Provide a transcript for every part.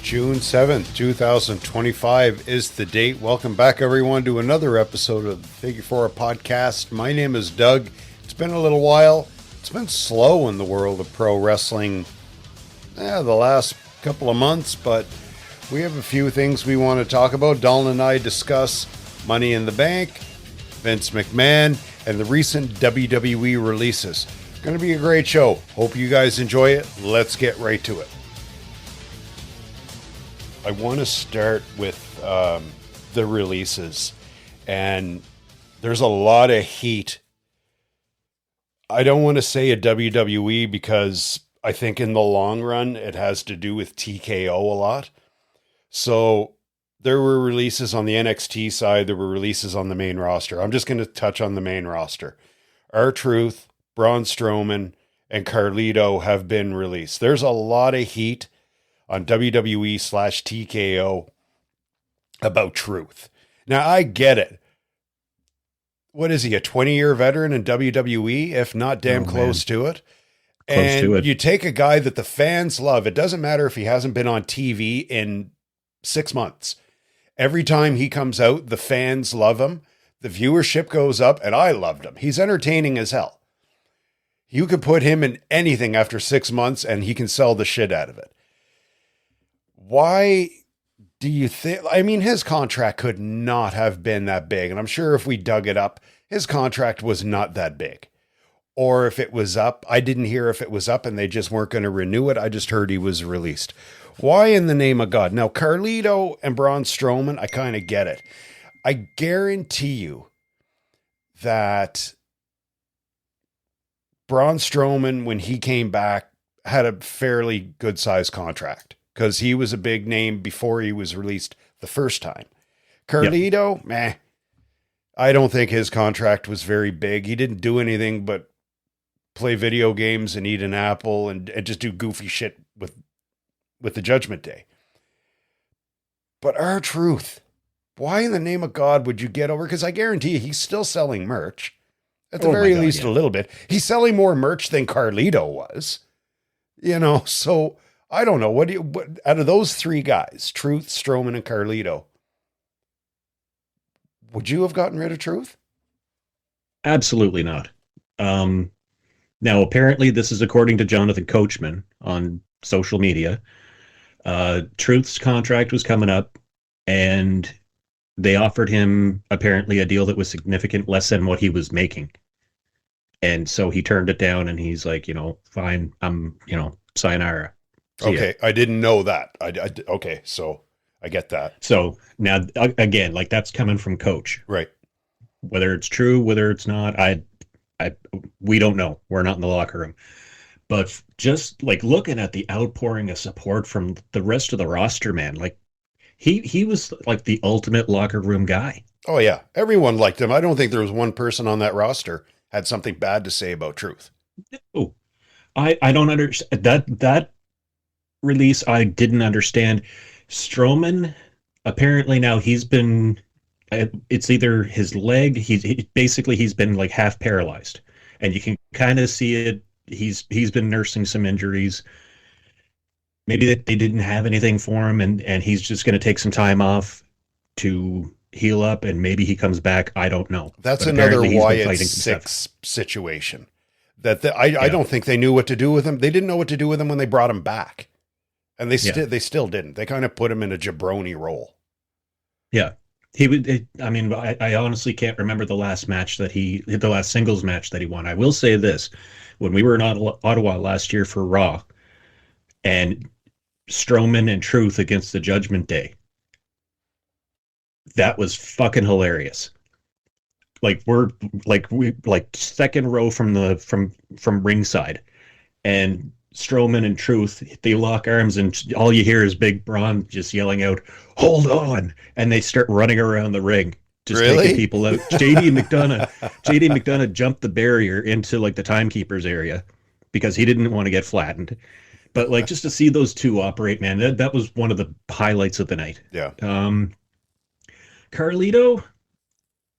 June 7th, 2025 is the date. Welcome back, everyone, to another episode of the Figure Four Podcast. My name is Doug. It's been a little while. It's been slow in the world of pro wrestling the last couple of months, but we have a few things we want to talk about. Donnie and I discuss Money in the Bank, Vince McMahon, and the recent WWE releases. It's going to be a great show. Hope you guys enjoy it. Let's get right to it. I want to start with the releases, and there's a lot of heat. I don't want to say a WWE because I think in the long run it has to do with TKO a lot. So there were releases on the NXT side, there were releases on the main roster. I'm just going to touch on the main roster. R-Truth, Braun Strowman, and Carlito have been released. There's a lot of heat on WWE/TKO about Truth. Now, I get it. What is he, a 20-year veteran in WWE, if not damn close to it? Close to it. You take a guy that the fans love. It doesn't matter if he hasn't been on TV in 6 months. Every time he comes out, the fans love him. The viewership goes up, and I loved him. He's entertaining as hell. You could put him in anything after 6 months, and he can sell the shit out of it. Why do you think, I mean, his contract could not have been that big. And I'm sure if we dug it up, his contract was not that big. Or if it was up, I didn't hear if it was up and they just weren't going to renew it. I just heard he was released. Why in the name of God? Now, Carlito and Braun Strowman, I kind of get it. I guarantee you that Braun Strowman, when he came back, had a fairly good sized contract, because he was a big name before he was released the first time. Carlito, meh. I don't think his contract was very big. He didn't do anything but play video games and eat an apple and just do goofy shit with the Judgment Day. But R-Truth, why in the name of God would you get over? Because I guarantee you he's still selling merch. At the very least, a little bit. He's selling more merch than Carlito was. You know, so I don't know. What out of those three guys, Truth, Strowman, and Carlito, would you have gotten rid of Truth? Absolutely not. Now, apparently, this is according to Jonathan Coachman on social media. Truth's contract was coming up, and they offered him apparently a deal that was significant less than what he was making. And so he turned it down, and he's like, fine, sayonara. Okay, I didn't know that. Okay, so I get that. So now, again, like, that's coming from Coach. Right. Whether it's true, whether it's not, we don't know. We're not in the locker room. But just like looking at the outpouring of support from the rest of the roster, man, like he was like the ultimate locker room guy. Oh yeah, everyone liked him. I don't think there was one person on that roster had something bad to say about Truth. Oh, I don't understand that release. I didn't understand. Strowman, apparently now he's been, it's either his leg, he's been like half paralyzed, and you can kind of see it. He's been nursing some injuries. Maybe that they didn't have anything for him, and he's just going to take some time off to heal up, and maybe he comes back. I don't know. That's another Wyatt Six situation. I don't think they knew what to do with him. They didn't know what to do with him when they brought him back. And they still didn't. They kind of put him in a jabroni role. Yeah. I honestly can't remember the last singles match that he won. I will say this. When we were in Ottawa last year for Raw, and Strowman and Truth against the Judgment Day, that was fucking hilarious. Like, we second row from ringside, and Strowman and Truth, they lock arms, and all you hear is Big Braun just yelling out, "Hold on!" And they start running around the ring, just taking people out. JD McDonough jumped the barrier into like the timekeepers area because he didn't want to get flattened. But like, just to see those two operate, man, that was one of the highlights of the night. Yeah. Carlito,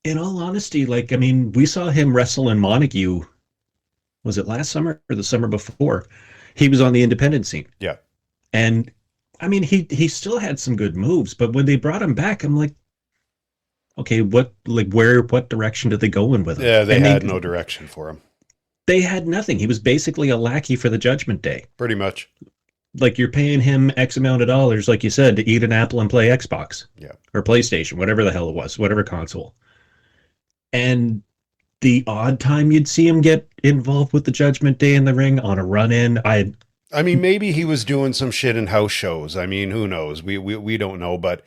in all honesty, like, I mean, we saw him wrestle in Montague. Was it last summer or the summer before? He was on the independent scene. Yeah. And I mean, he still had some good moves, but when they brought him back, I'm like, okay, what direction did they go in with him? Yeah, they And had no direction for him. they had nothing. He was basically a lackey for the Judgment Day. Pretty much. Like you're paying him X amount of dollars, like you said, to eat an apple and play Xbox Yeah. or PlayStation, whatever the hell it was, whatever console. And the odd time you'd see him get involved with the Judgment Day in the ring on a run in, I mean, maybe he was doing some shit in house shows. I mean, who knows? We don't know, but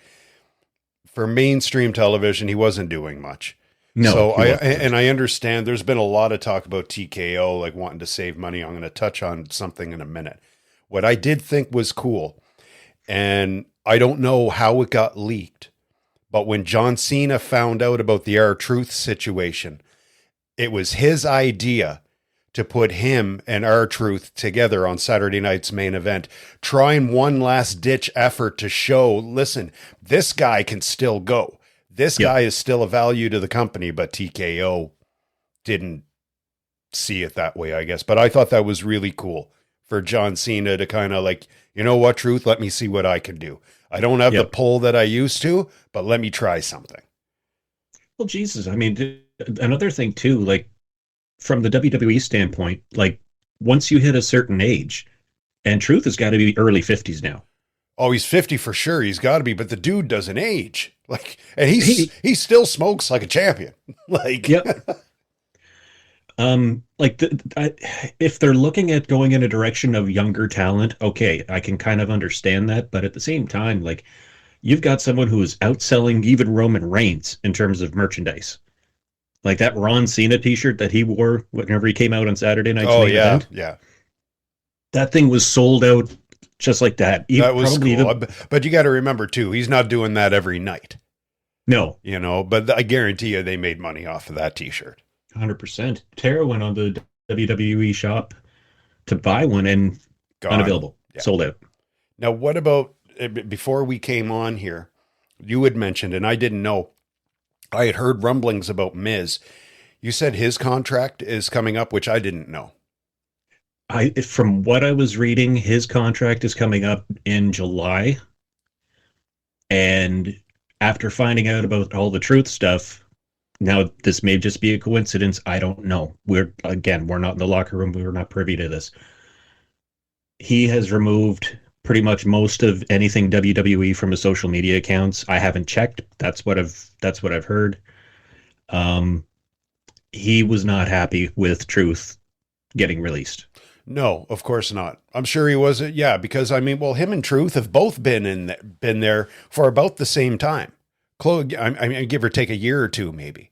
for mainstream television, he wasn't doing much. no. So I understand there's been a lot of talk about TKO, like wanting to save money. I'm going to touch on something in a minute. What I did think was cool, and I don't know how it got leaked, but when John Cena found out about the R-Truth situation, it was his idea to put him and R-Truth together on Saturday night's main event, trying one last ditch effort to show, listen, this guy can still go. This guy is still a value to the company, but TKO didn't see it that way, I guess. But I thought that was really cool for John Cena to kind of like, you know what, Truth, let me see what I can do. I don't have the pull that I used to, but let me try something. Well, Jesus, I mean, another thing too, like from the WWE standpoint, like once you hit a certain age, and Truth has got to be early 50s now. Oh, he's 50 for sure. He's got to be, but the dude doesn't age. Like, and he still smokes like a champion. Like, yep. Like if they're looking at going in a direction of younger talent, okay, I can kind of understand that. But at the same time, like you've got someone who is outselling even Roman Reigns in terms of merchandise. Like that Ron Cena t-shirt that he wore whenever he came out on Saturday night's main event. Yeah. That thing was sold out just like that. That was cool. But you got to remember too, he's not doing that every night. No. You know, but I guarantee you they made money off of that t-shirt. 100%. Tara went on the WWE shop to buy one and unavailable. Yeah. Sold out. Now, what about, before we came on here, you had mentioned, and I didn't know, I had heard rumblings about Miz. You said his contract is coming up, which I didn't know. From what I was reading, his contract is coming up in July. And after finding out about all the Truth stuff, now this may just be a coincidence. I don't know. We're not in the locker room. We're not privy to this. He has removed pretty much most of anything WWE from his social media accounts. I haven't checked. That's what I've heard. He was not happy with Truth getting released. No, of course not. I'm sure he wasn't. Yeah, because I mean, well, him and Truth have both been there for about the same time. I mean, give or take a year or two, maybe.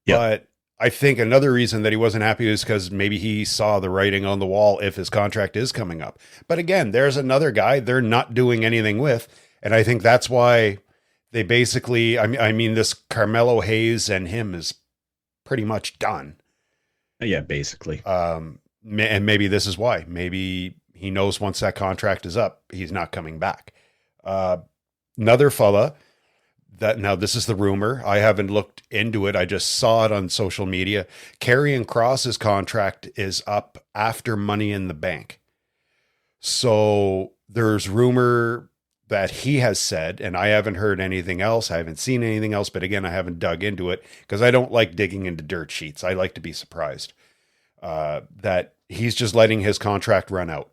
Yep. But I think another reason that he wasn't happy is because maybe he saw the writing on the wall if his contract is coming up. But again, there's another guy they're not doing anything with. And I think that's why they basically, I mean, this Carmelo Hayes and him is pretty much done. Yeah, basically. And maybe this is why. Maybe he knows once that contract is up, he's not coming back. Another fella that, now this is the rumor. I haven't looked into it. I just saw it on social media. Karrion Kross's contract is up after Money in the Bank. So there's rumor that he has said, and I haven't heard anything else. I haven't seen anything else, but again, I haven't dug into it because I don't like digging into dirt sheets. I like to be surprised that he's just letting his contract run out.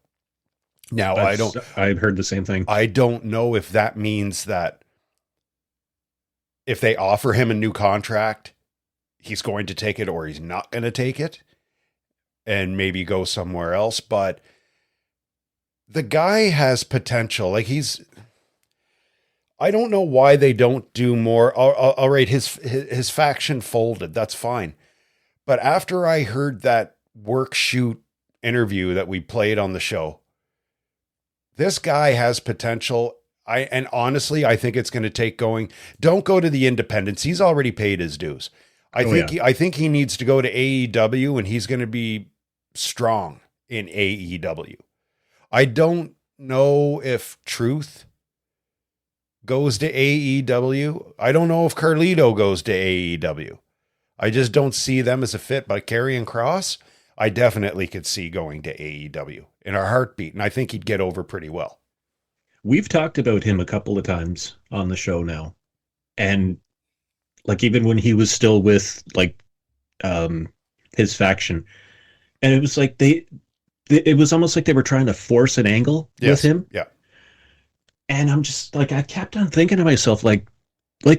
Now, I've heard the same thing. I don't know if that means that if they offer him a new contract, he's going to take it or he's not going to take it and maybe go somewhere else. But the guy has potential. Like I don't know why they don't do more. All right. His faction folded. That's fine. But after I heard that work shoot interview that we played on the show, this guy has potential. And honestly, I think it's going to take don't go to the independents. He's already paid his dues. I think he needs to go to AEW and he's going to be strong in AEW. I don't know if Truth goes to AEW. I don't know if Carlito goes to AEW. I just don't see them as a fit, but Karrion Kross, I definitely could see going to AEW in a heartbeat. And I think he'd get over pretty well. we've talked about him a couple of times on the show now. And like even when he was still with like um his faction, and it was like it was almost like they were trying to force an angle with Yes. him. Yeah. And I'm just like I kept on thinking to myself, like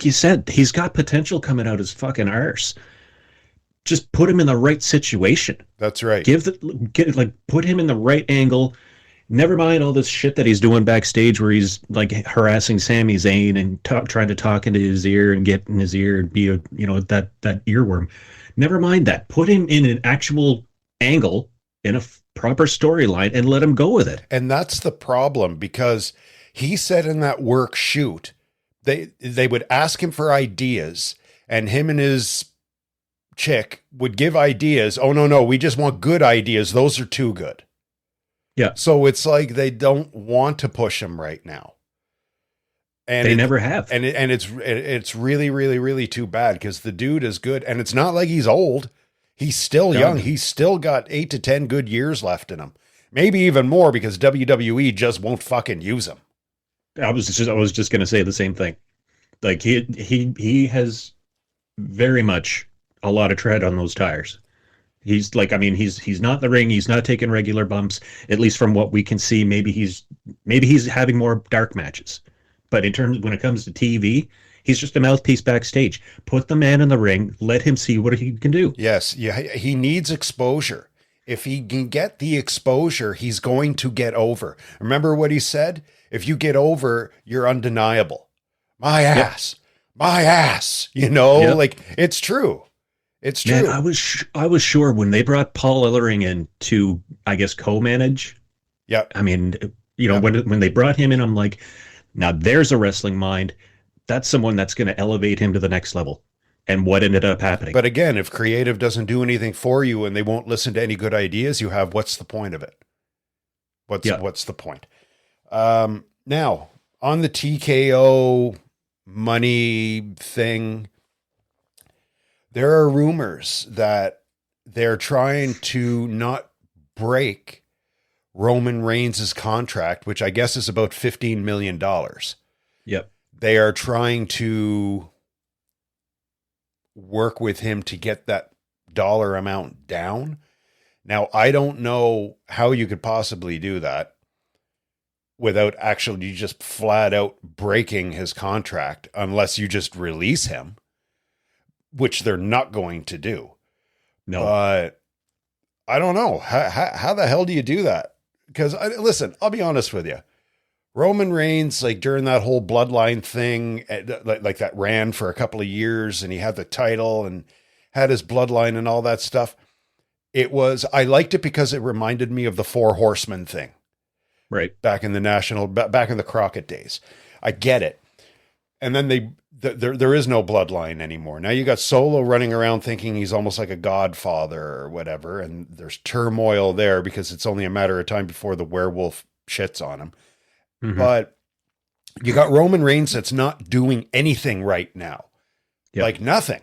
you said, he's got potential coming out his fucking arse. Just put him in the right situation. That's right. Put him in the right angle. Never mind all this shit that he's doing backstage where he's like harassing Sami Zayn and trying to talk into his ear and get in his ear and be that earworm. Never mind that. Put him in an actual angle in a proper storyline and let him go with it. And that's the problem, because he said in that work shoot, they would ask him for ideas, and him and his chick would give ideas. Oh, no, we just want good ideas. Those are too good. Yeah. So it's like they don't want to push him right now. And they never have. And it's really, really, really too bad, because the dude is good. And it's not like he's old. He's still young. He's still got 8 to 10 good years left in him. Maybe even more, because WWE just won't fucking use him. I was just going to say the same thing. Like he has very much a lot of tread on those tires. He's like, I mean, he's not in the ring. He's not taking regular bumps, at least from what we can see. Maybe he's having more dark matches, but in terms when it comes to TV, he's just a mouthpiece backstage. Put the man in the ring. Let him see what he can do. Yes, yeah, he needs exposure. If he can get the exposure, he's going to get over. Remember what he said? If you get over, you're undeniable. My ass, my ass. Like it's true. It's true. Man, I was sure when they brought Paul Ellering in to, I guess, co-manage. Yeah. I mean, when they brought him in, I'm like, now there's a wrestling mind. That's someone that's going to elevate him to the next level. And what ended up happening? But again, if creative doesn't do anything for you and they won't listen to any good ideas you have, what's the point of it? What's the point? Now, on the TKO money thing, there are rumors that they're trying to not break Roman Reigns' contract, which I guess is about $15 million. Yep. They are trying to work with him to get that dollar amount down. Now, I don't know how you could possibly do that without actually just flat out breaking his contract, unless you just release him, which they're not going to do. No. But I don't know. How the hell do you do that? Because, listen, I'll be honest with you. Roman Reigns, like during that whole bloodline thing, like that ran for a couple of years, and he had the title and had his bloodline and all that stuff. I liked it because it reminded me of the Four Horsemen thing. Right. Back in the Crockett days. I get it. And then there is no bloodline anymore. Now you got Solo running around thinking he's almost like a godfather or whatever. And there's turmoil there because it's only a matter of time before the werewolf shits on him. Mm-hmm. But you got Roman Reigns that's not doing anything right now. Yep. Like nothing.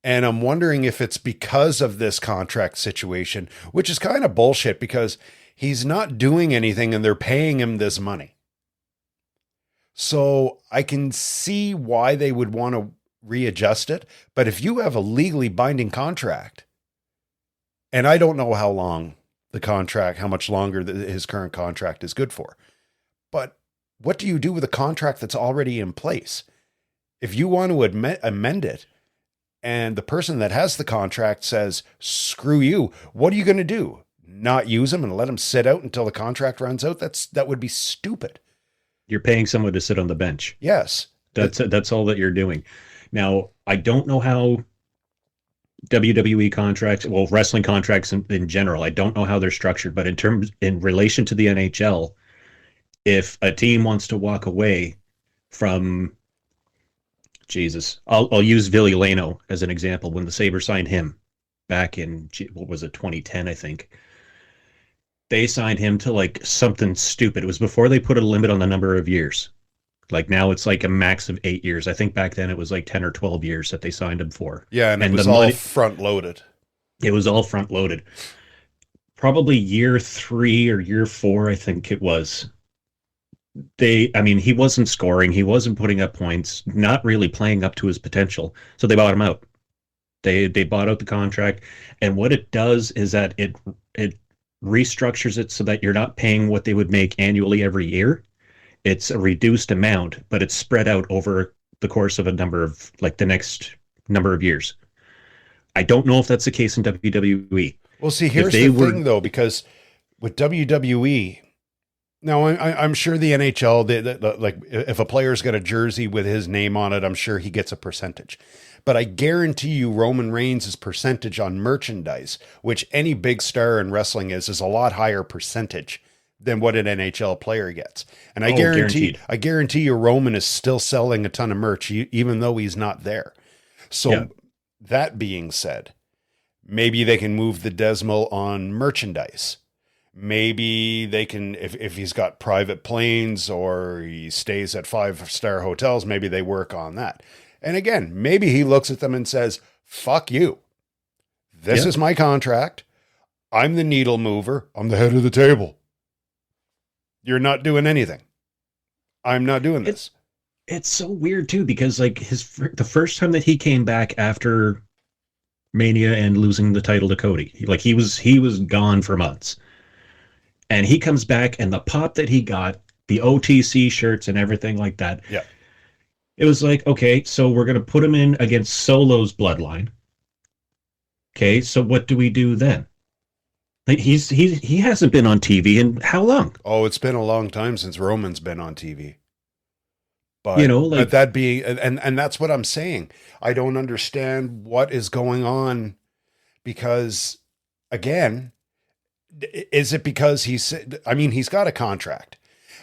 And I'm wondering if it's because of this contract situation, which is kind of bullshit because he's not doing anything and they're paying him this money. So I can see why they would want to readjust it. But if you have a legally binding contract, and I don't know how much longer his current contract is good for. But what do you do with a contract that's already in place? If you want to amend it and the person that has the contract says, screw you, what are you going to do? Not use him and let him sit out until the contract runs out? That would be stupid. You're paying someone to sit on the bench. Yes. That's all that you're doing. Now, I don't know how WWE contracts, well, wrestling contracts in general, I don't know how they're structured, but in relation to the NHL, if a team wants to walk away from, I'll use Ville Leno as an example. When the Sabres signed him back in, 2010, I think. They signed him to like something stupid. It was before they put a limit on the number of years. Like now it's like a max of 8 years. I think back then it was like 10 or 12 years that they signed him for. Yeah, and it was all front loaded. It was all front loaded. Probably year 3 or year 4, I think it was. I mean, he wasn't scoring, he wasn't putting up points, not really playing up to his potential. So they bought him out. They bought out the contract, and what it does is that it restructures it so that you're not paying what they would make annually every year. It's a reduced amount, but it's spread out over the course of a number of like the next number of years. I don't know if that's the case in WWE. Well, see, here's the thing, though, because with WWE, now I'm sure the NHL, like if a player's got a jersey with his name on it, I'm sure he gets a percentage. But I guarantee you Roman Reigns' percentage on merchandise, which any big star in wrestling is a lot higher percentage than what an NHL player gets. And I guarantee you Roman is still selling a ton of merch, even though he's not there. So that being said, maybe they can move the decimal on merchandise. Maybe they can, if he's got private planes or he stays at 5-star hotels, maybe they work on that. And again, maybe he looks at them and says, fuck you. This is my contract. I'm the needle mover. I'm the head of the table. You're not doing anything. I'm not doing this. It's so weird too, because like the first time that he came back after Mania and losing the title to Cody, like he was gone for months. And he comes back, and the pop that he got, the OTC shirts and everything like that. Yeah. It was like, okay, so we're going to put him in against Solo's bloodline. Okay, so what do we do then? Like he hasn't been on TV in how long? Oh, it's been a long time since Roman's been on TV. But, like that being, and that's what I'm saying. I don't understand what is going on because, again, is it because he's got a contract,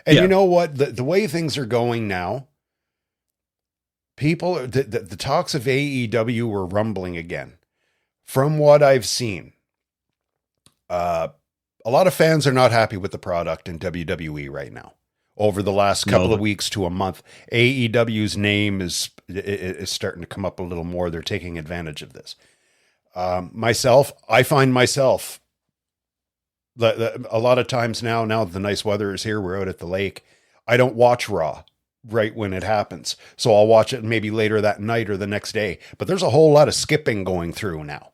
and you know what, the way things are going now, people, the talks of AEW were rumbling again. From what I've seen, a lot of fans are not happy with the product in WWE right now. Over the last couple of weeks to a month, AEW's name is starting to come up a little more. They're taking advantage of this. I find myself a lot of times now that the nice weather is here, we're out at the lake, I don't watch Raw right when it happens. So I'll watch it maybe later that night or the next day. But there's a whole lot of skipping going through now.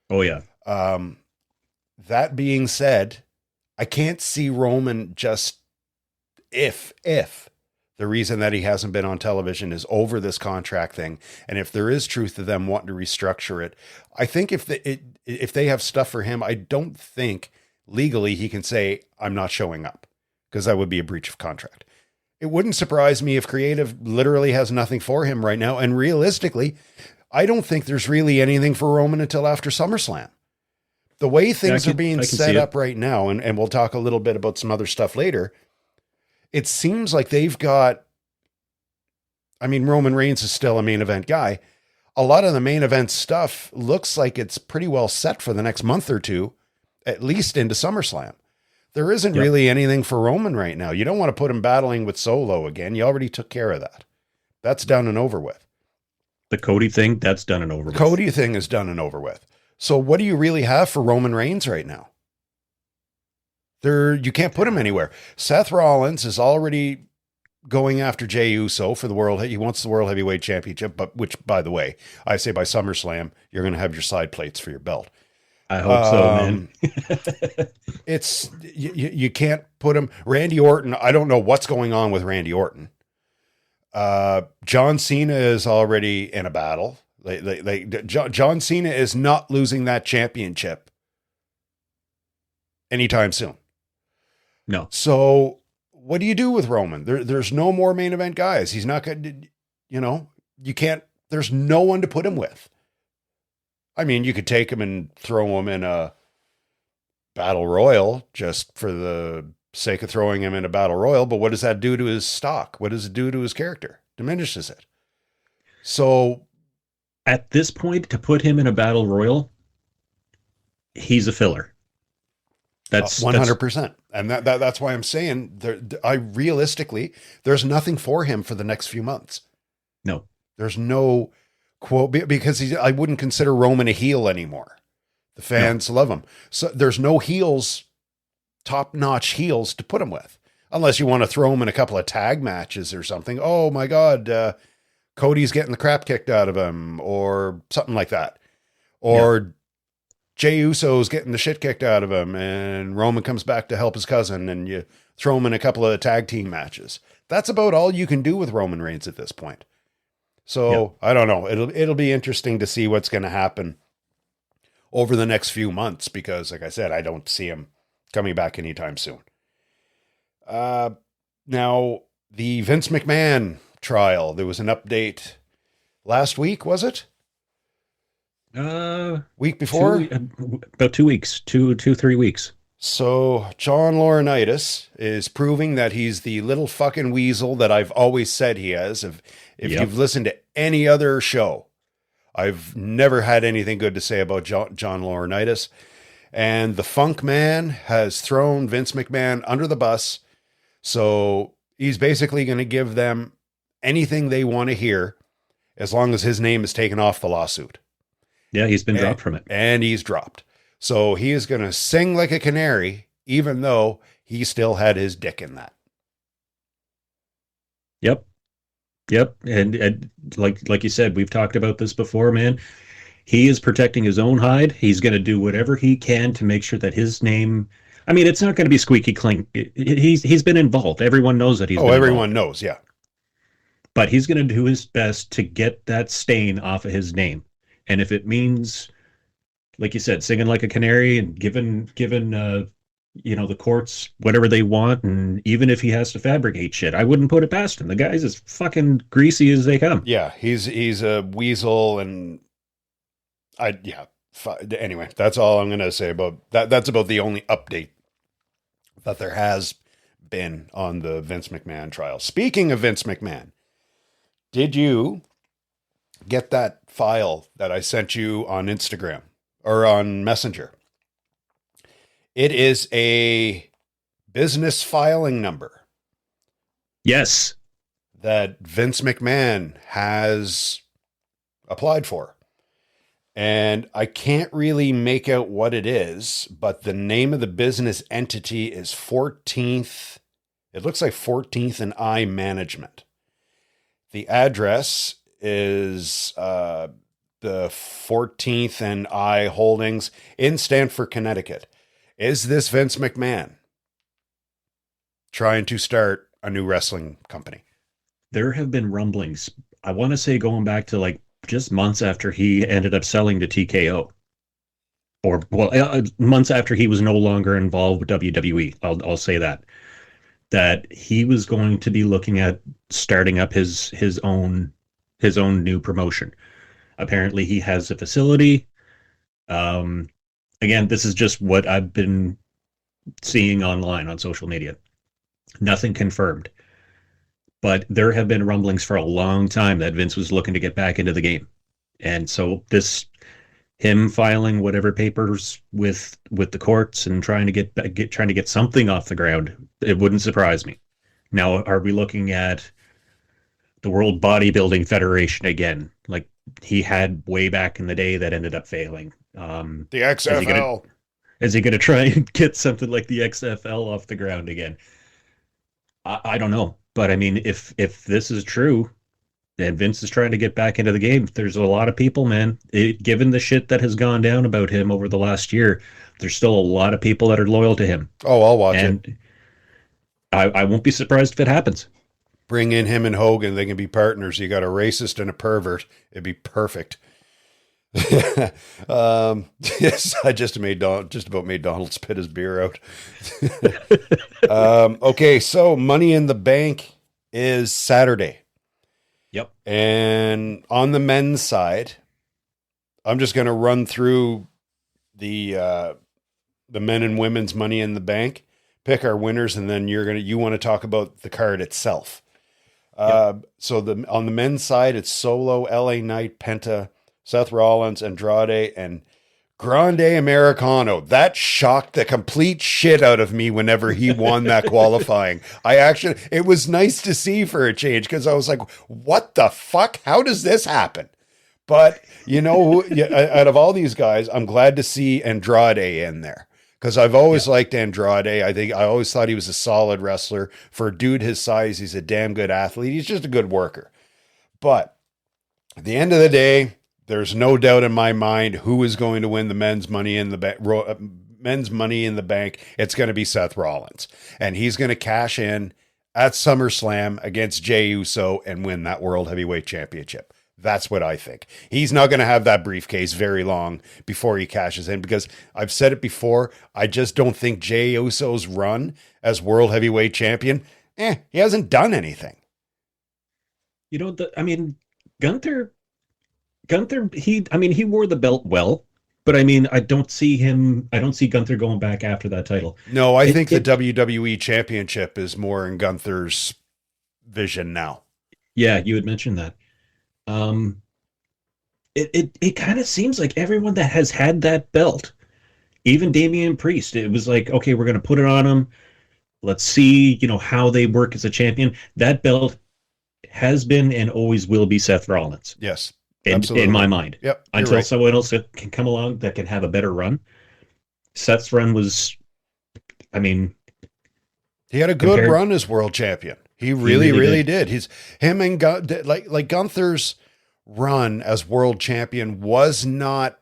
Oh, yeah. That being said, I can't see Roman just if the reason that he hasn't been on television is over this contract thing. And if there is truth to them wanting to restructure it, I think if they have stuff for him, I don't think legally he can say, I'm not showing up, because that would be a breach of contract. It wouldn't surprise me if creative literally has nothing for him right now. And realistically, I don't think there's really anything for Roman until after SummerSlam. The way things are being set up right now, and we'll talk a little bit about some other stuff later, it seems like they've got, Roman Reigns is still a main event guy. A lot of the main event stuff looks like it's pretty well set for the next month or two, at least into SummerSlam. There isn't really anything for Roman right now. You don't want to put him battling with Solo again. You already took care of that. That's done and over with. The Cody thing, that's done and over with. Cody thing is done and over with. So what do you really have for Roman Reigns right now? You can't put him anywhere. Seth Rollins is already going after Jey Uso for the world. He wants the World Heavyweight Championship, but which, by the way, I say by SummerSlam, you're going to have your side plates for your belt. I hope so, man. It's you can't put him. Randy Orton, I don't know what's going on with Randy Orton. John Cena is already in a battle. John Cena is not losing that championship anytime soon. No. So what do you do with Roman? There's no more main event guys. He's not going to, you can't, there's no one to put him with. You could take him and throw him in a battle royal just for the sake of throwing him in a battle royal. But what does that do to his stock? What does it do to his character? Diminishes it. So at this point, to put him in a battle royal, he's a filler. That's 100%. And that's why I'm saying realistically, there's nothing for him for the next few months. No, there's no quote, because I wouldn't consider Roman a heel anymore. The fans love him. So there's no heels, top-notch heels to put him with. unless you want to throw him in a couple of tag matches or something. Oh my God, Cody's getting the crap kicked out of him, or something like that. Or Jey Uso's getting the shit kicked out of him, and Roman comes back to help his cousin, and you throw him in a couple of tag team matches. That's about all you can do with Roman Reigns at this point. So I don't know. It'll be interesting to see what's going to happen over the next few months, because like I said, I don't see him coming back anytime soon. Now the Vince McMahon trial, there was an update last week, was it? Week before? About 2 weeks, 3 weeks. So John Laurinaitis is proving that he's the little fucking weasel that I've always said he is. If you've listened to any other show, I've never had anything good to say about John Laurinaitis. And the Funk Man has thrown Vince McMahon under the bus. So he's basically going to give them anything they want to hear as long as his name is taken off the lawsuit. Yeah, he's been dropped from it. And he's dropped. So he is going to sing like a canary, even though he still had his dick in that. Yep. And like you said, we've talked about this before, man. He is protecting his own hide. He's going to do whatever he can to make sure that his name, I mean, it's not going to be squeaky clean. He's been involved. Everyone knows that he's been everyone involved. knows, yeah. But he's going to do his best to get that stain off of his name. And if it means, like you said, singing like a canary and giving the courts whatever they want, and even if he has to fabricate shit, I wouldn't put it past him. The guy's as fucking greasy as they come. Yeah, he's a weasel, and anyway, that's all I'm going to say about that. That's about the only update that there has been on the Vince McMahon trial. Speaking of Vince McMahon, did you get that file that I sent you on Instagram or on Messenger? It is a business filing number. Yes. That Vince McMahon has applied for. And I can't really make out what it is, but the name of the business entity is 14th. It looks like 14th and I Management. The address is the 14th and I Holdings in Stamford, Connecticut. Is this Vince McMahon trying to start a new wrestling company? There have been rumblings, I want to say going back to like just months after he ended up selling to TKO. Or, months after he was no longer involved with WWE. I'll say that he was going to be looking at starting up his own new promotion. Apparently he has a facility. Again, this is just what I've been seeing online on social media. Nothing confirmed. But there have been rumblings for a long time that Vince was looking to get back into the game. And so him filing whatever papers with the courts and trying to get something off the ground, it wouldn't surprise me. Now, are we looking at the World Bodybuilding Federation again, like he had way back in the day that ended up failing? The XFL. Is he going to try and get something like the XFL off the ground again? I don't know. But I mean, if this is true, and Vince is trying to get back into the game, there's a lot of people, man. Given the shit that has gone down about him over the last year, there's still a lot of people that are loyal to him. Oh, I'll watch it. I won't be surprised if it happens. Bring in him and Hogan. They can be partners. You got a racist and a pervert. It'd be perfect. Yes, I just about made Donald spit his beer out. Okay, so Money in the Bank is Saturday. Yep. And on the men's side, I'm just going to run through the men and women's Money in the Bank, pick our winners, and then you want to talk about the card itself. Yep. So on the men's side, it's Solo, LA Knight, Penta, Seth Rollins, Andrade, and Grande Americano. That shocked the complete shit out of me whenever he won that qualifying. It was nice to see for a change, because I was like, what the fuck? How does this happen? But, out of all these guys, I'm glad to see Andrade in there, Because I've always liked Andrade. I always thought he was a solid wrestler. For a dude his size, he's a damn good athlete. He's just a good worker. But at the end of the day, there's no doubt in my mind who is going to win the men's money in the bank. It's going to be Seth Rollins. And he's going to cash in at SummerSlam against Jey Uso and win that World Heavyweight Championship. That's what I think. He's not going to have that briefcase very long before he cashes in, because I've said it before. I just don't think Jey Uso's run as World Heavyweight Champion, he hasn't done anything. You know, Gunther, he wore the belt well, but I don't see Gunther going back after that title. No, I think the WWE Championship is more in Gunther's vision now. Yeah, you had mentioned that. It kind of seems like everyone that has had that belt, even Damian Priest, it was like, okay, we're going to put it on him. Let's see, how they work as a champion. That belt has been and always will be Seth Rollins. Yes, absolutely. In my mind. Yep. Until someone else can come along that can have a better run. Seth's run was, he had a good run as world champion. He really did. Like Gunther's run as world champion was not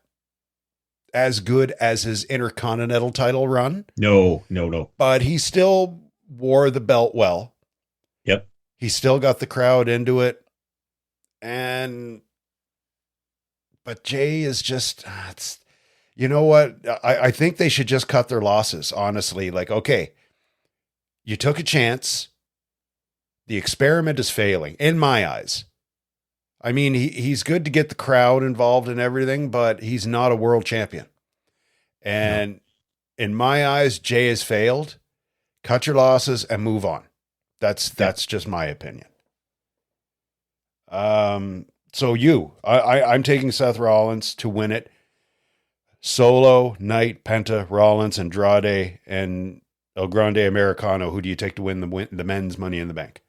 as good as his Intercontinental title run. No. But he still wore the belt well. Yep. He still got the crowd into it. But Jey is just, you know what? I think they should just cut their losses, honestly. Like, okay, you took a chance. The experiment is failing, in my eyes. I mean, he's good to get the crowd involved in everything, but he's not a world champion. And in my eyes, Jey has failed. Cut your losses and move on. That's just my opinion. So I'm taking Seth Rollins to win it. Solo, Knight, Penta, Rollins, Andrade, and El Grande Americano. Who do you take to win the men's Money in the Bank?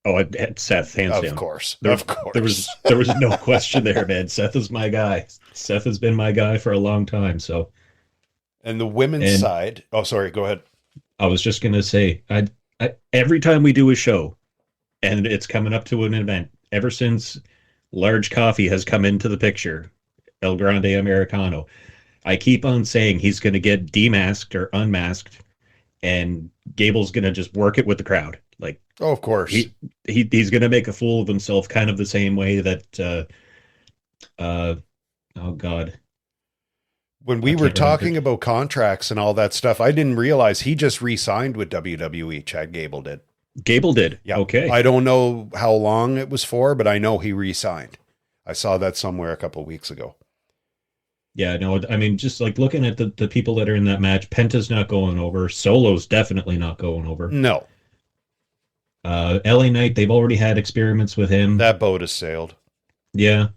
Oh, Seth, hands down. Of course. There was no question there, man. Seth is my guy. Seth has been my guy for a long time. So, and the women's side. Oh, sorry. Go ahead. I was just gonna say, I every time we do a show, and it's coming up to an event, ever since Large Coffee has come into the picture, El Grande Americano, I keep on saying he's going to get demasked or unmasked, and Gable's going to just work it with the crowd. Like, oh, of course, he's going to make a fool of himself, kind of the same way that, oh God. When we were talking about contracts and all that stuff, I didn't realize he just re-signed with WWE. Chad Gable did. Gable did. Yeah. Okay. I don't know how long it was for, but I know he re-signed. I saw that somewhere a couple of weeks ago. Yeah, no, just like looking at the people that are in that match, Penta's not going over. Solo's definitely not going over. No. LA Knight, they've already had experiments with him. That boat has sailed. Yeah.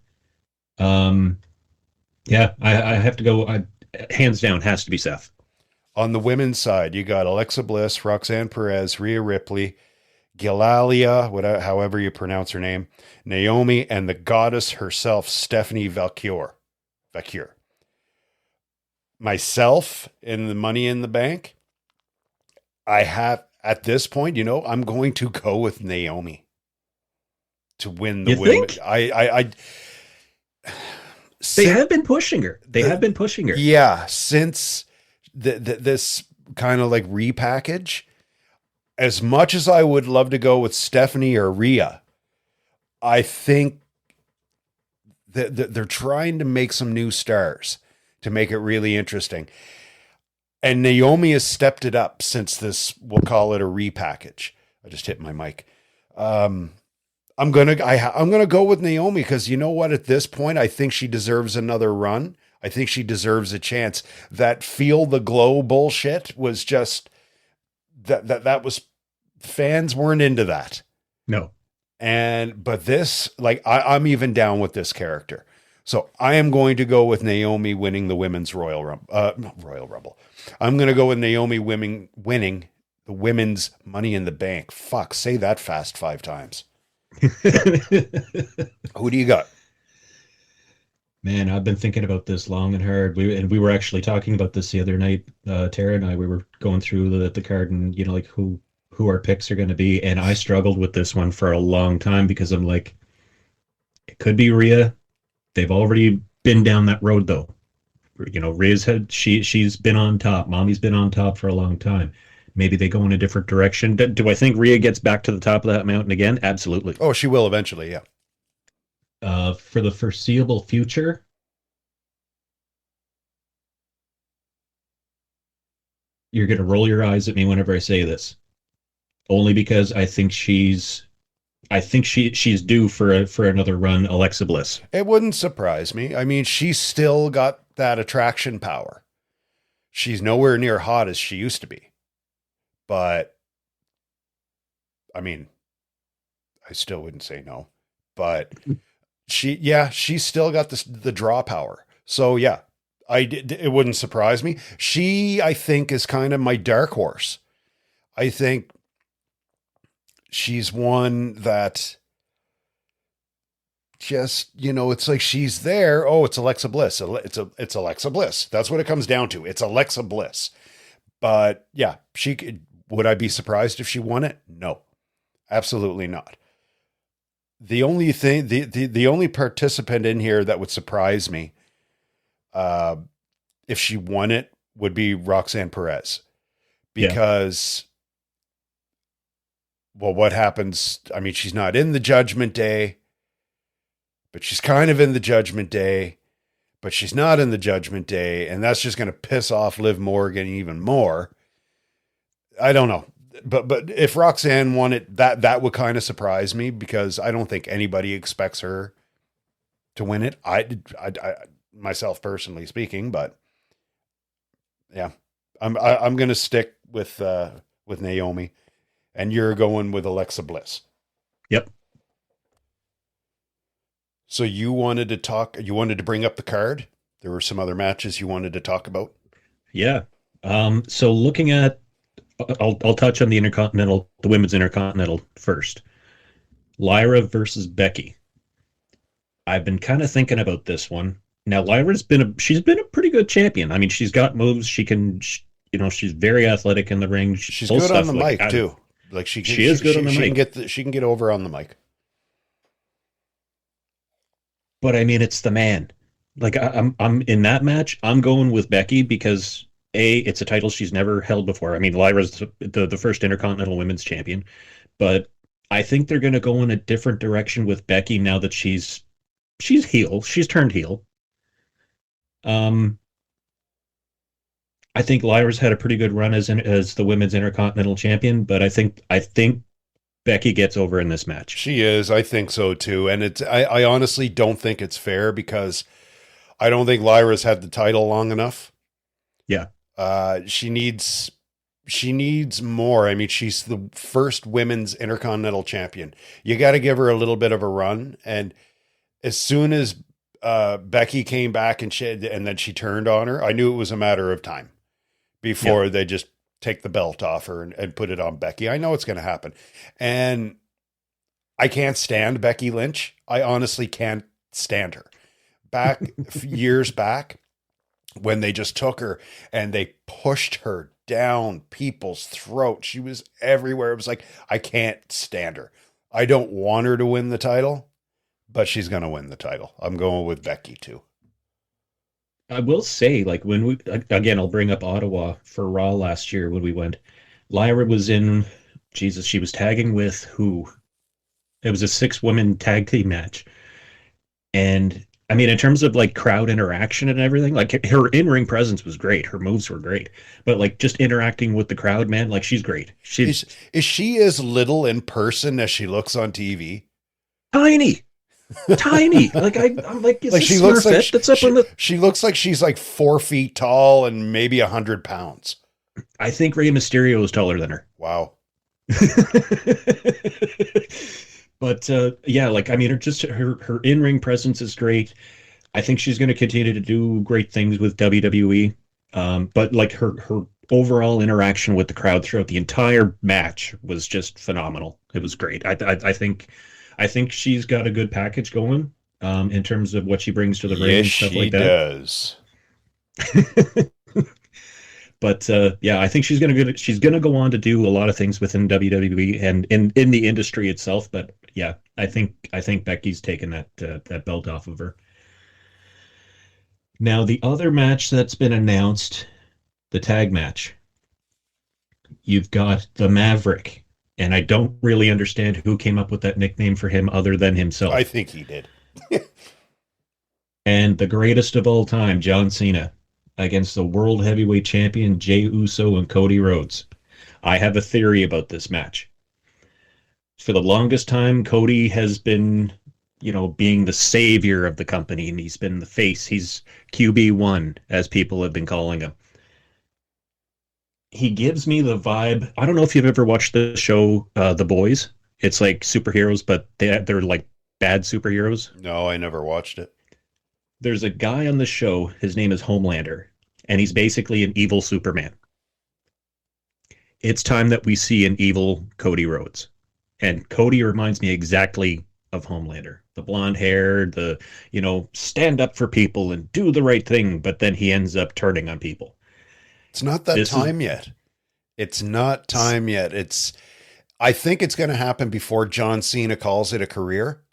Yeah, I have to go. Hands down, has to be Seth. On the women's side, you got Alexa Bliss, Roxanne Perez, Rhea Ripley, Gilalia, however you pronounce her name, Naomi, and the goddess herself, Stephanie Valkyr. Myself in the Money in the Bank, I have, at this point, I'm going to go with Naomi to win the women. They have been pushing her. Yeah, since this kind of like repackage. As much as I would love to go with Stephanie or Rhea, I think that they're trying to make some new stars to make it really interesting. And Naomi has stepped it up since this, we'll call it a repackage. I just hit my mic. I'm gonna go with Naomi because you know what? At this point, I think she deserves another run. I think she deserves a chance. That feel the glow bullshit was just that was, fans weren't into that. No. But this, like, I'm even down with this character. So I am going to go with Naomi winning the women's Royal Rumble. I'm going to go with Naomi winning the women's Money in the Bank. Fuck, say that fast 5 times. Who do you got? Man, I've been thinking about this long and hard. We were actually talking about this the other night. Tara and I, we were going through the card and like who our picks are going to be. And I struggled with this one for a long time because I'm like, it could be Rhea. They've already been down that road though. Rhea's she's been on top. Mommy's been on top for a long time. Maybe they go in a different direction. Do I think Rhea gets back to the top of that mountain again? Absolutely. Oh, she will eventually. Yeah. For the foreseeable future, you're going to roll your eyes at me whenever I say this, only because I think she's due for another run. Alexa Bliss. It wouldn't surprise me. I mean, she's still got that attraction power. She's nowhere near hot as she used to be. But, I mean, I still wouldn't say no. But she's still got the draw power. So, yeah, it wouldn't surprise me. She, I think, is kind of my dark horse. I think she's one that just, it's like she's there. Oh, it's Alexa Bliss. It's Alexa Bliss. That's what it comes down to. It's Alexa Bliss. But yeah, would I be surprised if she won it? No, absolutely not. The only thing, the only participant in here that would surprise me, if she won it, would be Roxanne Perez, because, well, what happens? I mean, she's not in the Judgment Day, but she's kind of in the Judgment Day, but she's not in the Judgment Day, and that's just going to piss off Liv Morgan even more. I don't know. But if Roxanne won it, that would kind of surprise me, because I don't think anybody expects her to win it. I myself personally speaking, but yeah, I'm going to stick with Naomi, and you're going with Alexa Bliss. Yep. So you wanted to bring up the card. There were some other matches you wanted to talk about. Yeah. So looking at, I'll touch on the women's Intercontinental first. Lyra versus Becky. I've been kind of thinking about this one. Now, Lyra's been a pretty good champion. I mean, she's got moves. She's very athletic in the ring. She's good on the mic too. Like she is good on the mic. She can get over on the mic. But I mean, it's the man. Like I'm in that match. I'm going with Becky because it's a title she's never held before. I mean, Lyra's the first Intercontinental Women's Champion, but I think they're going to go in a different direction with Becky now that she's heel. She's turned heel. I think Lyra's had a pretty good run as the Women's Intercontinental Champion, but I think Becky gets over in this match. She is. I think so too. And I honestly don't think it's fair, because I don't think Lyra's had the title long enough. Yeah. She needs more. I mean, she's the first women's Intercontinental Champion. You got to give her a little bit of a run. And as soon as Becky came back and then she turned on her, I knew it was a matter of time before they just take the belt off her and put it on Becky. I know it's going to happen. And I can't stand Becky Lynch. I honestly can't stand her. Back years back, when they just took her and they pushed her down people's throats, she was everywhere. It was like, I can't stand her. I don't want her to win the title, but she's going to win the title. I'm going with Becky too. I will say, like, I'll bring up Ottawa for Raw last year when we went. Lyra was in, she was tagging with who? It was a 6-woman tag team match. And I mean, in terms of like crowd interaction and everything, like her in-ring presence was great. Her moves were great, but like just interacting with the crowd, man, like she's great. Is she as little in person as she looks on TV? Tiny. Like I'm like, is like this she looks like that's up on the... She looks like she's like 4 feet tall and maybe 100 pounds. I think Rey Mysterio is taller than her. Wow. But yeah, like I mean, her in-ring presence is great. I think she's going to continue to do great things with WWE. But like her overall interaction with the crowd throughout the entire match was just phenomenal. It was great. I think she's got a good package going. in terms of what she brings to the ring Yes, and stuff she like that. does. But yeah, I think she's gonna go on to do a lot of things within WWE and in the industry itself. But yeah, I think Becky's taken that belt off of her. Now the other match that's been announced, the tag match, you've got the Maverick, and I don't really understand who came up with that nickname for him other than I himself. think he did. And the greatest of all time, John Cena, against the World Heavyweight Champion Jey Uso and Cody Rhodes. I have a theory about this match. For the longest time, Cody has been, being the savior of the company, and he's been the face. He's QB1, as people have been calling him. He gives me the vibe. I don't know if you've ever watched the show The Boys. It's like superheroes, but they're like bad superheroes. No, I never watched it. There's a guy on the show. His name is Homelander, and he's basically an evil Superman. It's time that we see an evil Cody Rhodes. And Cody reminds me exactly of Homelander. The blonde hair, stand up for people and do the right thing, but then he ends up turning on people. It's not that This is time yet. It's not time yet. I think it's going to happen before John Cena calls it a career.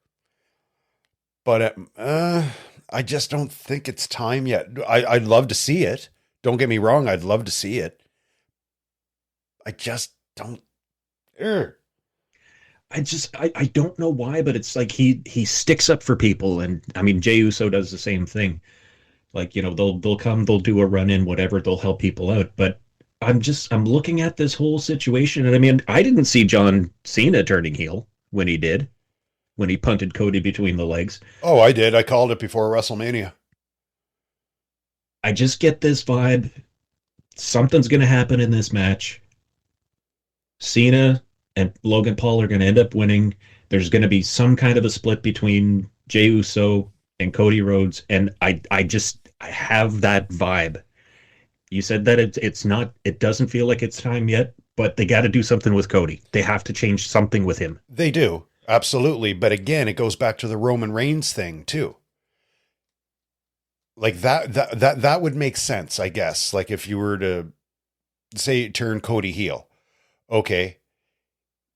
But I just don't think it's time yet. I'd love to see it. Don't get me wrong. I'd love to see it. I just don't. I don't know why, but it's like he sticks up for people, and I mean Jey Uso does the same thing. Like, they'll come, they'll do a run in, whatever, they'll help people out. But I'm looking at this whole situation, and I mean, I didn't see John Cena turning heel when he punted Cody between the legs. Oh, I did. I called it before WrestleMania. I just get this vibe. Something's going to happen in this match. Cena and Logan Paul are going to end up winning. There's going to be some kind of a split between Jey Uso and Cody Rhodes, and I have that vibe. You said that it doesn't feel like it's time yet, but they got to do something with Cody. They have to change something with him. They do. Absolutely. But again, it goes back to the Roman Reigns thing too. Like that would make sense, I guess. Like if you were to say turn Cody heel. Okay.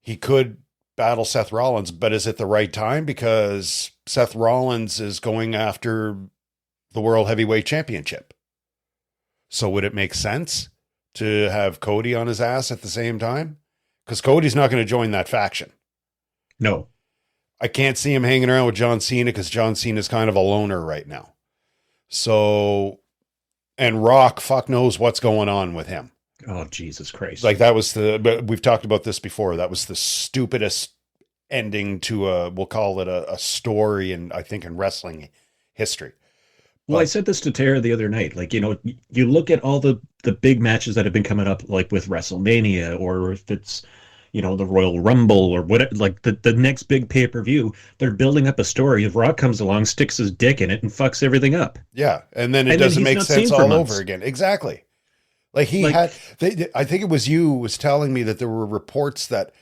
He could battle Seth Rollins, but is it the right time? Because Seth Rollins is going after the World Heavyweight Championship. So would it make sense to have Cody on his ass at the same time? Because Cody's not going to join that faction. No. I can't see him hanging around with John Cena because John Cena's kind of a loner right now. So, and Rock, fuck knows what's going on with him. Oh, Jesus Christ. Like but we've talked about this before. That was the stupidest ending to we'll call it a story I think in wrestling history. Well, I said this to Tara the other night. Like, you look at all the big matches that have been coming up, like with WrestleMania, or if it's, the Royal Rumble or whatever, like the next big pay-per-view, they're building up a story. If Rock comes along, sticks his dick in it and fucks everything up. Yeah. And then it doesn't make sense all over again. Exactly. Like I think it was you was telling me that there were reports that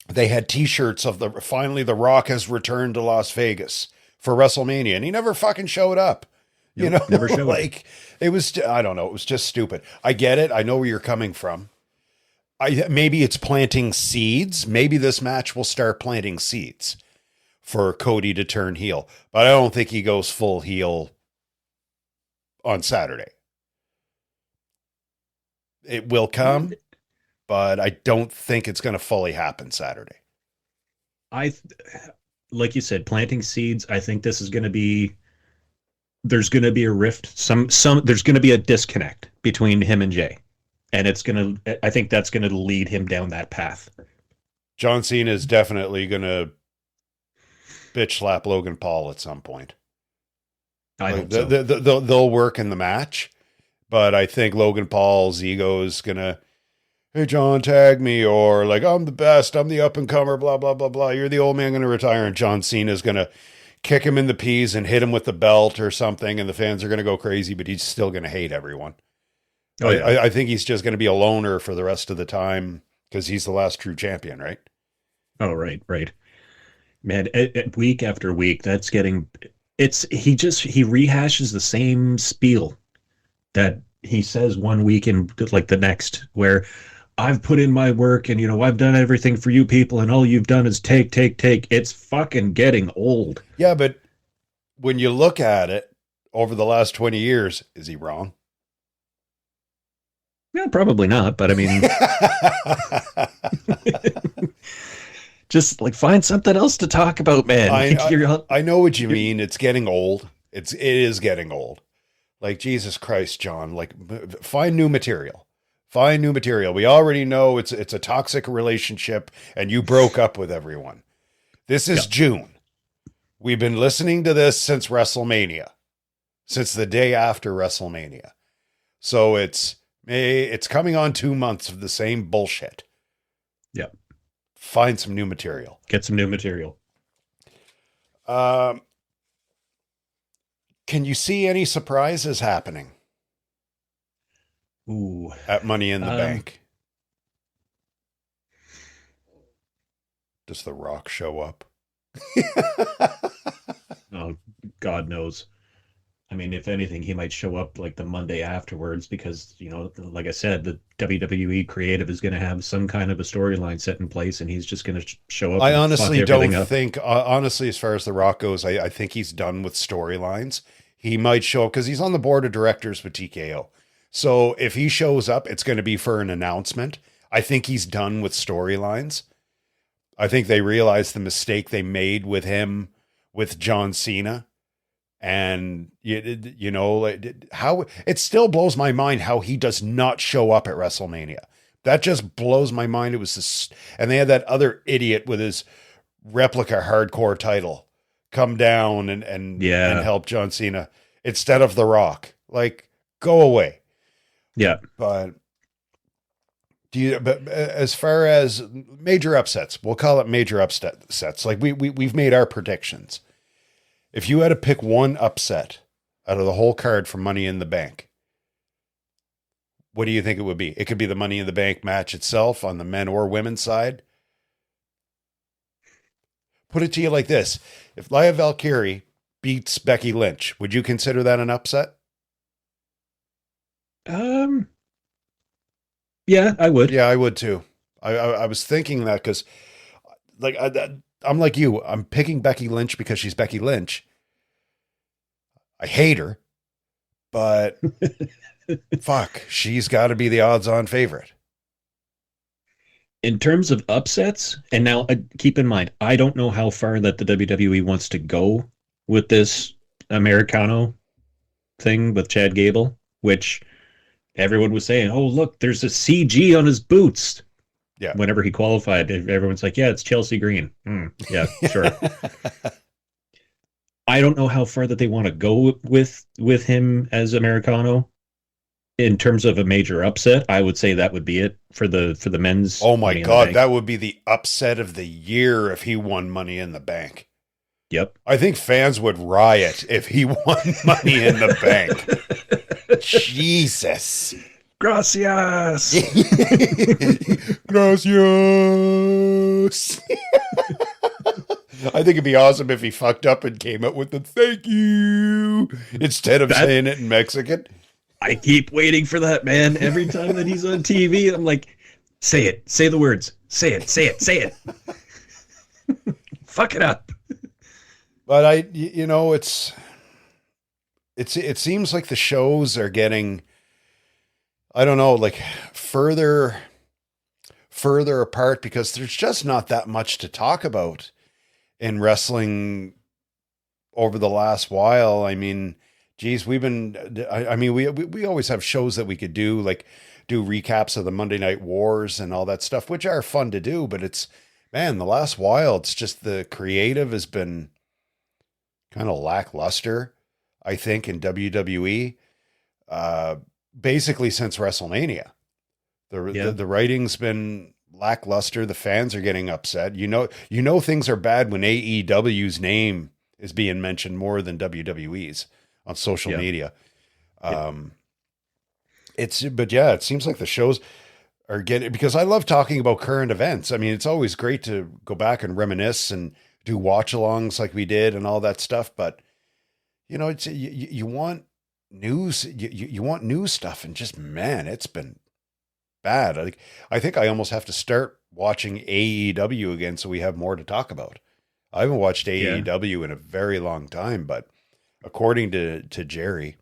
they had t-shirts of finally the Rock has returned to Las Vegas for WrestleMania, and he never fucking showed up. Never showed like it was, I don't know. It was just stupid. I get it. I know where you're coming from. Maybe it's planting seeds. Maybe this match will start planting seeds for Cody to turn heel, but I don't think he goes full heel on Saturday. It will come, but I don't think it's going to fully happen Saturday. Like you said, planting seeds. I think this is going to be, there's going to be a rift. There's going to be a disconnect between him and Jay. And I think that's going to lead him down that path. John Cena is definitely going to bitch slap Logan Paul at some point. I hope so. They'll work in the match, but I think Logan Paul's ego is going to, hey, John, tag me, or like, I'm the best, I'm the up-and-comer, blah, blah, blah, blah. You're the old man going to retire, and John Cena is going to kick him in the peas and hit him with the belt or something, and the fans are going to go crazy, but he's still going to hate everyone. Oh, yeah. I think he's just going to be a loner for the rest of the time because he's the last true champion, right? Oh, right. Man, week after week, that's getting he rehashes the same spiel that he says one week and like the next, where I've put in my work and I've done everything for you people and all you've done is take, take, take. It's fucking getting old. Yeah, but when you look at it over the last 20 years, is he wrong? Yeah, probably not, but I mean, just like find something else to talk about, man. I know what you mean. It's getting old. It is getting old. Like, Jesus Christ, John, like, find new material. Find new material. We already know it's a toxic relationship and you broke up with everyone. This is June. We've been listening to this since WrestleMania, since the day after WrestleMania. So it's coming on 2 months of the same bullshit. Yeah. Find some new material. Get some new material. Can you see any surprises happening? Ooh. At Money in the Bank? Does The Rock show up? Oh, God knows. I mean, if anything, he might show up like the Monday afterwards because, like I said, the WWE creative is going to have some kind of a storyline set in place and he's just going to show up. I honestly don't think, honestly, as far as The Rock goes, I think he's done with storylines. He might show up because he's on the board of directors with TKO. So if he shows up, it's going to be for an announcement. I think he's done with storylines. I think they realized the mistake they made with him, with John Cena. And how it still blows my mind how he does not show up at WrestleMania. That just blows my mind. It was this, and they had that other idiot with his replica hardcore title come down and help John Cena instead of The Rock. Like, go away. Yeah. But as far as major upsets, we'll call it major upsets. Like we've made our predictions. If you had to pick one upset out of the whole card for Money in the Bank, what do you think it would be? It could be the Money in the Bank match itself on the men or women's side. Put it to you like this. If Lia Valkyrie beats Becky Lynch, would you consider that an upset? Yeah, I would. Yeah, I would too. I was thinking that because like, I'm like you. I'm picking Becky Lynch because she's Becky Lynch. I hate her, but fuck, she's got to be the odds-on favorite. In terms of upsets, and now keep in mind, I don't know how far that the WWE wants to go with this Americano thing with Chad Gable, which everyone was saying, oh, look, there's a CG on his boots. Yeah. Whenever he qualified, everyone's like, yeah, it's Chelsea Green. Yeah, sure. I don't know how far that they want to go with him as Americano. In terms of a major upset, I would say that would be it for the men's. Oh my God, that would be the upset of the year if he won Money in the Bank. Yep. I think fans would riot if he won Money in the Bank. Jesus. Gracias. Gracias. I think it'd be awesome if he fucked up and came up with the thank you instead of saying it in Mexican. I keep waiting for that, man. Every time that he's on TV, I'm like, say it. Say the words. Say it. Say it. Say it. Fuck it up. But it seems like the shows are getting, I don't know, like further apart because there's just not that much to talk about in wrestling over the last while. I mean, geez, we always have shows that we could do, like do recaps of the Monday Night Wars and all that stuff, which are fun to do, but it's, man, the last while, it's just the creative has been kind of lackluster, I think, in WWE, basically since WrestleMania. The writing's been lackluster. The fans are getting upset. You know things are bad when AEW's name is being mentioned more than WWE's on social media. It seems like the shows are getting, because I love talking about current events. I mean, it's always great to go back and reminisce and do watch-alongs like we did and all that stuff. But it's you want news, you want news stuff, and just man, it's been bad. I think I almost have to start watching AEW again so we have more to talk about. I haven't watched AEW in a very long time, but according to Jerry,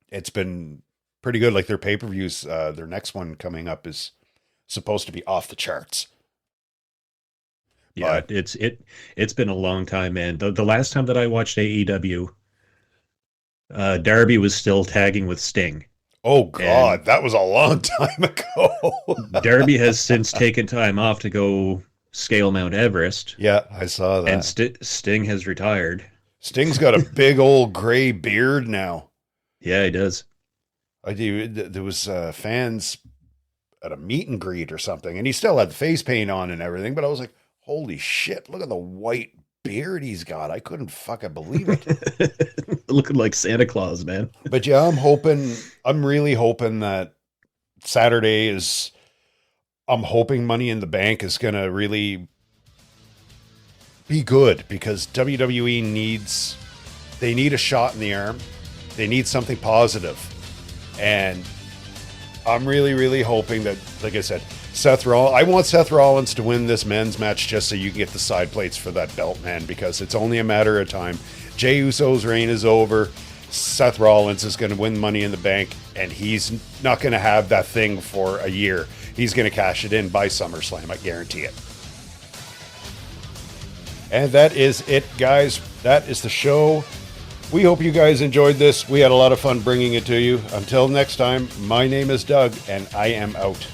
it's been pretty good. Like their pay-per-views, their next one coming up is supposed to be off the charts. Yeah, but it's been a long time, man. The last time that I watched AEW, Darby was still tagging with Sting. Oh God, that was a long time ago. Darby has since taken time off to go scale Mount Everest. Yeah, I saw that. And Sting has retired. Sting's got a big old gray beard now. Yeah, he does. There was fans at a meet and greet or something, and he still had the face paint on and everything, but I was like, holy shit, look at the white beard he's got. I couldn't fucking believe it. Looking like Santa Claus, man. But yeah, I'm really hoping that Saturday I'm hoping Money in the Bank is going to really be good, because WWE they need a shot in the arm. They need something positive. And I'm really, really hoping that, like I said, I want Seth Rollins to win this men's match just so you can get the side plates for that belt, man, because it's only a matter of time. Jey Uso's reign is over. Seth Rollins is going to win Money in the Bank, and he's not going to have that thing for a year. He's going to cash it in by SummerSlam. I guarantee it. And that is it, guys. That is the show. We hope you guys enjoyed this. We had a lot of fun bringing it to you. Until next time, my name is Doug, and I am out.